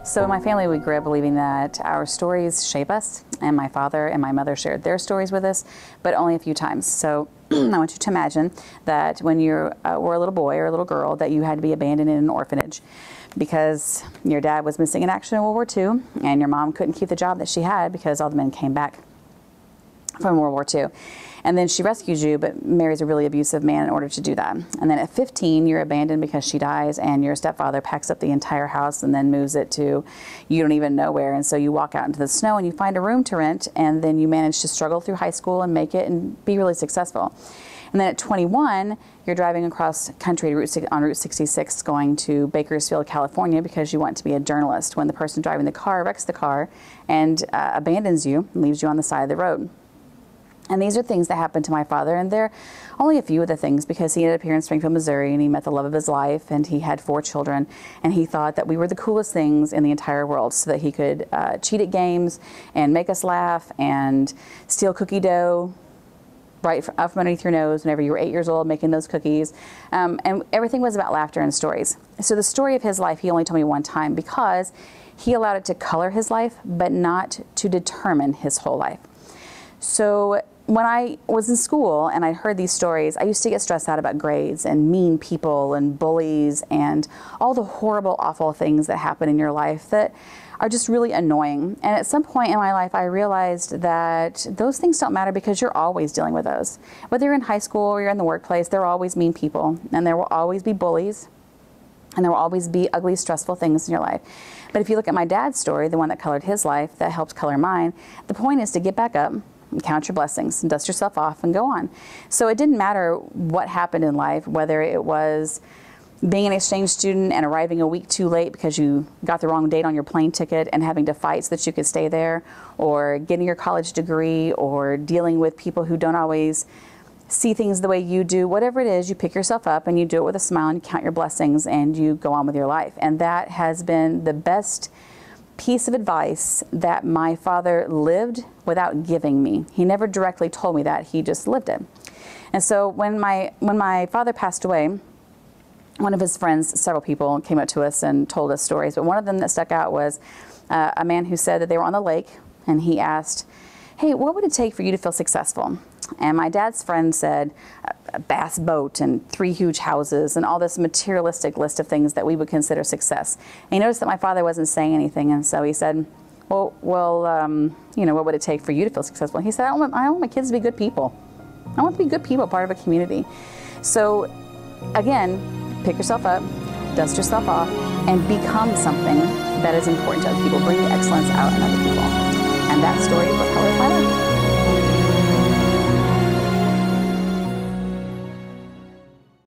So in my family, we grew up believing that our stories shape us, and my father and my mother shared their stories with us, but only a few times. So I want you to imagine that when you were a little boy or a little girl, that you had to be abandoned in an orphanage because your dad was missing in action in World War II, and your mom couldn't keep the job that she had because all the men came back from World War II. And then she rescues you, but marries a really abusive man in order to do that. And then at 15, you're abandoned because she dies, and your stepfather packs up the entire house and then moves it to you don't even know where. And so you walk out into the snow and you find a room to rent, and then you manage to struggle through high school and make it and be really successful. And then at 21, you're driving across country on Route 66 going to Bakersfield, California, because you want to be a journalist, when the person driving the car wrecks the car and abandons you and leaves you on the side of the road. And these are things that happened to my father, and they're only a few of the things, because he ended up here in Springfield, Missouri, and he met the love of his life, and he had 4 children, and he thought that we were the coolest things in the entire world, so that he could cheat at games and make us laugh and steal cookie dough right up from underneath your nose whenever you were 8 years old, making those cookies. And everything was about laughter and stories. So the story of his life, he only told me one time, because he allowed it to color his life, but not to determine his whole life. So when I was in school and I heard these stories, I used to get stressed out about grades and mean people and bullies and all the horrible, awful things that happen in your life that are just really annoying. And at some point in my life, I realized that those things don't matter, because you're always dealing with those. Whether you're in high school or you're in the workplace, there are always mean people, and there will always be bullies, and there will always be ugly, stressful things in your life. But if you look at my dad's story, the one that colored his life, that helped color mine, the point is to get back up, count your blessings, and dust yourself off and go on. So it didn't matter what happened in life, whether it was being an exchange student and arriving a week too late because you got the wrong date on your plane ticket and having to fight so that you could stay there, or getting your college degree, or dealing with people who don't always see things the way you do. Whatever it is, you pick yourself up and you do it with a smile, and you count your blessings, and you go on with your life. And that has been the best piece of advice that my father lived without giving me. He never directly told me that, he just lived it. And so when my father passed away, one of his friends, several people came up to us and told us stories, but one of them that stuck out was a man who said that they were on the lake, and he asked, "Hey, what would it take for you to feel successful?" And my dad's friend said, a bass boat and 3 huge houses and all this materialistic list of things that we would consider success. And he noticed that my father wasn't saying anything, and so he said, well, you know, what would it take for you to feel successful? And he said, I want my kids to be good people. I want to be good people, part of a community. So again, pick yourself up, dust yourself off, and become something that is important to other people. Bring the excellence out